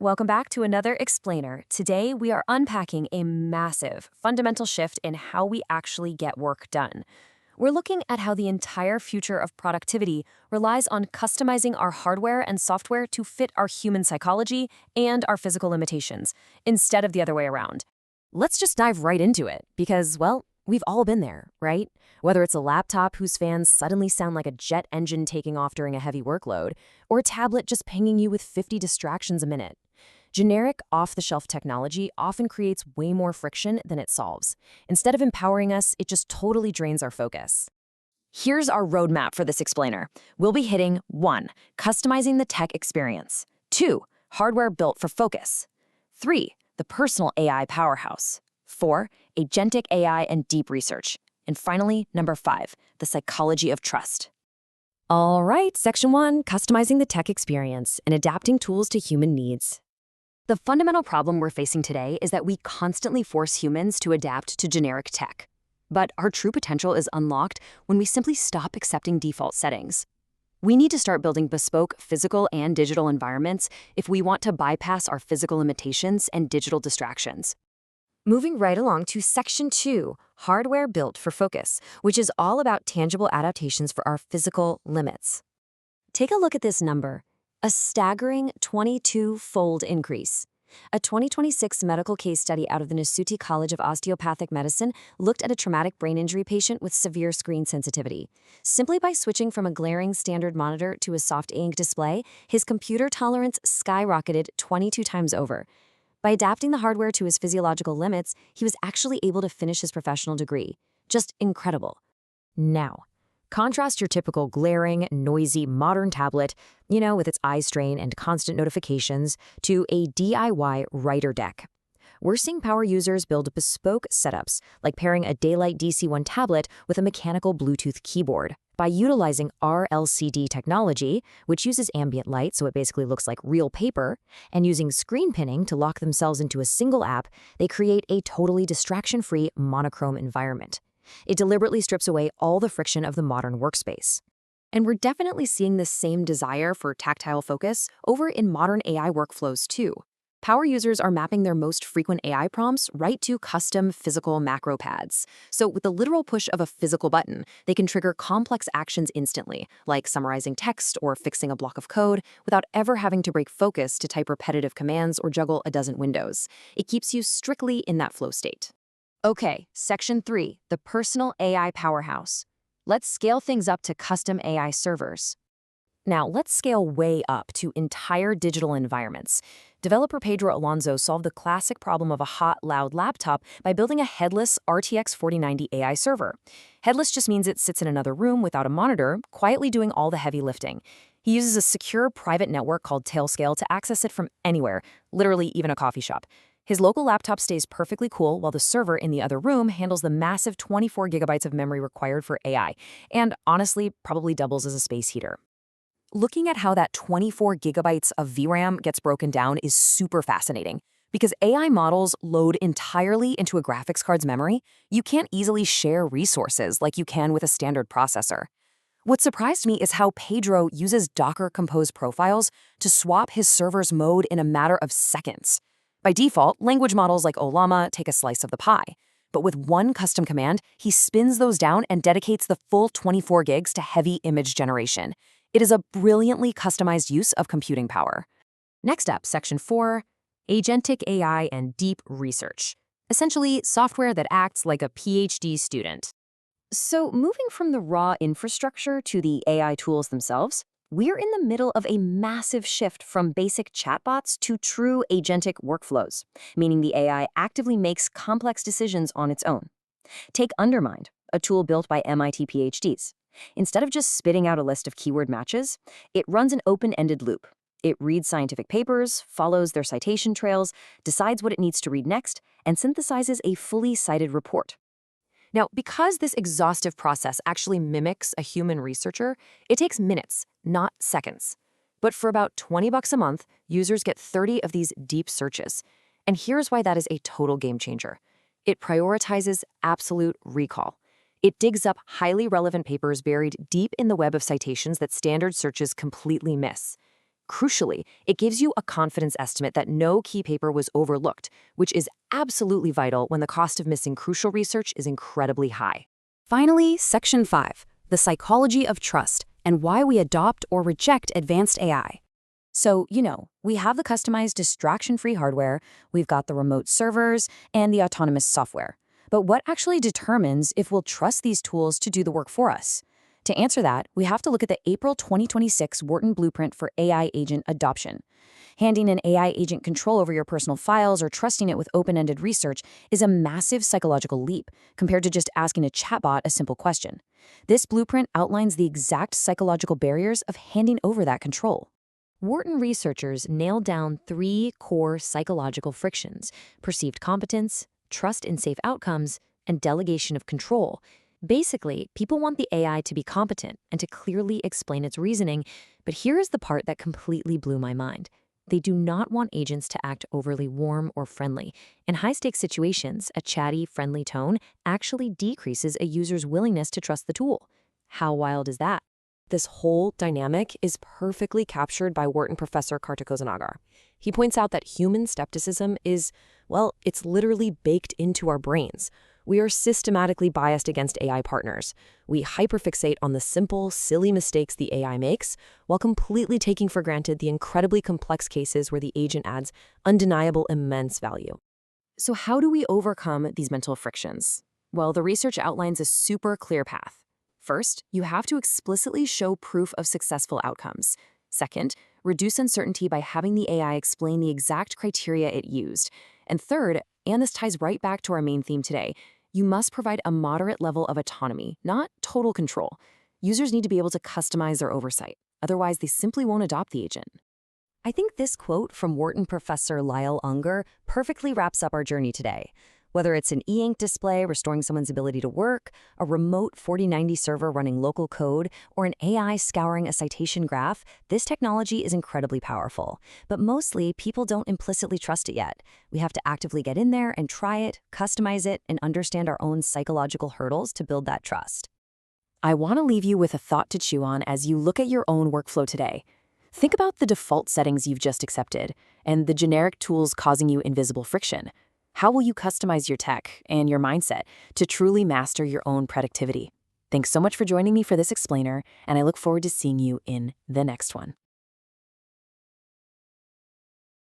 Welcome back to another Explainer. Today, we are unpacking a massive, fundamental shift in how we actually get work done. We're looking at how the entire future of productivity relies on customizing our hardware and software to fit our human psychology and our physical limitations, instead of the other way around. Let's just dive right into it, because, well, we've all been there, right? Whether it's a laptop whose fans suddenly sound like a jet engine taking off during a heavy workload, or a tablet just pinging you with 50 distractions a minute. Generic, off-the-shelf technology often creates way more friction than it solves. Instead of empowering us, it just totally drains our focus. Here's our roadmap for this explainer. We'll be hitting 1. Customizing the tech experience. 2. Hardware built for focus. 3. The personal AI powerhouse. 4. Agentic AI and deep research. And finally, number 5. The psychology of trust. All right, Section 1, customizing the tech experience and adapting tools to human needs. The fundamental problem we're facing today is that we constantly force humans to adapt to generic tech. But our true potential is unlocked when we simply stop accepting default settings. We need to start building bespoke physical and digital environments if we want to bypass our physical limitations and digital distractions. Moving right along to Section 2, hardware built for focus, which is all about tangible adaptations for our physical limits. Take a look at this number. A staggering 22-fold increase. A 2026 medical case study out of the Nasuti College of Osteopathic Medicine looked at a traumatic brain injury patient with severe screen sensitivity. Simply by switching from a glaring standard monitor to a soft ink display, his computer tolerance skyrocketed 22 times over. By adapting the hardware to his physiological limits, he was actually able to finish his professional degree. Just incredible. Now, contrast your typical glaring, noisy, modern tablet, with its eye strain and constant notifications, to a DIY writer deck. We're seeing power users build bespoke setups, like pairing a Daylight DC-1 tablet with a mechanical Bluetooth keyboard. By utilizing RLCD technology, which uses ambient light so it basically looks like real paper, and using screen pinning to lock themselves into a single app, they create a totally distraction-free monochrome environment. It deliberately strips away all the friction of the modern workspace. And we're definitely seeing this same desire for tactile focus over in modern AI workflows too. Power users are mapping their most frequent AI prompts right to custom physical macro pads. So with the literal push of a physical button, they can trigger complex actions instantly, like summarizing text or fixing a block of code, without ever having to break focus to type repetitive commands or juggle a dozen windows. It keeps you strictly in that flow state. Okay, Section 3, the personal AI powerhouse. Let's scale things up to custom AI servers. Now, let's scale way up to entire digital environments. Developer Pedro Alonso solved the classic problem of a hot, loud laptop by building a headless RTX 4090 AI server. Headless just means it sits in another room without a monitor, quietly doing all the heavy lifting. He uses a secure private network called Tailscale to access it from anywhere, literally even a coffee shop. His local laptop stays perfectly cool while the server in the other room handles the massive 24 gigabytes of memory required for AI, and honestly, probably doubles as a space heater. Looking at how that 24 gigabytes of VRAM gets broken down is super fascinating. Because AI models load entirely into a graphics card's memory, you can't easily share resources like you can with a standard processor. What surprised me is how Pedro uses Docker Compose profiles to swap his server's mode in a matter of seconds. By default, language models like Ollama take a slice of the pie. But with one custom command, he spins those down and dedicates the full 24 gigs to heavy image generation. It is a brilliantly customized use of computing power. Next up, Section 4, Agentic AI and Deep Research. Essentially, software that acts like a PhD student. So moving from the raw infrastructure to the AI tools themselves, we're in the middle of a massive shift from basic chatbots to true agentic workflows, meaning the AI actively makes complex decisions on its own. Take Undermined, a tool built by MIT PhDs. Instead of just spitting out a list of keyword matches, it runs an open-ended loop. It reads scientific papers, follows their citation trails, decides what it needs to read next, and synthesizes a fully cited report. Now, because this exhaustive process actually mimics a human researcher, it takes minutes, not seconds. But for about $20 a month, users get 30 of these deep searches. And here's why that is a total game changer. It prioritizes absolute recall. It digs up highly relevant papers buried deep in the web of citations that standard searches completely miss. Crucially, it gives you a confidence estimate that no key paper was overlooked, which is absolutely vital when the cost of missing crucial research is incredibly high. Finally, Section 5, the psychology of trust and why we adopt or reject advanced AI. So, we have the customized distraction-free hardware, we've got the remote servers, and the autonomous software. But what actually determines if we'll trust these tools to do the work for us? To answer that, we have to look at the April 2026 Wharton Blueprint for AI Agent Adoption. Handing an AI agent control over your personal files or trusting it with open-ended research is a massive psychological leap compared to just asking a chatbot a simple question. This blueprint outlines the exact psychological barriers of handing over that control. Wharton researchers nailed down 3 core psychological frictions: perceived competence, trust in safe outcomes, and delegation of control. Basically, people want the AI to be competent and to clearly explain its reasoning, but here is the part that completely blew my mind. They do not want agents to act overly warm or friendly. In high-stakes situations, a chatty, friendly tone actually decreases a user's willingness to trust the tool. How wild is that? This whole dynamic is perfectly captured by Wharton professor Kartik Kozanagar. He points out that human skepticism is, well, it's literally baked into our brains. We are systematically biased against AI partners. We hyperfixate on the simple, silly mistakes the AI makes, while completely taking for granted the incredibly complex cases where the agent adds undeniable, immense value. So how do we overcome these mental frictions? Well, the research outlines a super clear path. First, you have to explicitly show proof of successful outcomes. Second, reduce uncertainty by having the AI explain the exact criteria it used. And third, and this ties right back to our main theme today, you must provide a moderate level of autonomy, not total control. Users need to be able to customize their oversight. Otherwise, they simply won't adopt the agent. I think this quote from Wharton professor Lyle Unger perfectly wraps up our journey today. Whether it's an e-ink display restoring someone's ability to work, a remote 4090 server running local code, or an AI scouring a citation graph, this technology is incredibly powerful. But mostly, people don't implicitly trust it yet. We have to actively get in there and try it, customize it, and understand our own psychological hurdles to build that trust. I want to leave you with a thought to chew on as you look at your own workflow today. Think about the default settings you've just accepted and the generic tools causing you invisible friction. How will you customize your tech and your mindset to truly master your own productivity? Thanks so much for joining me for this explainer, and I look forward to seeing you in the next one.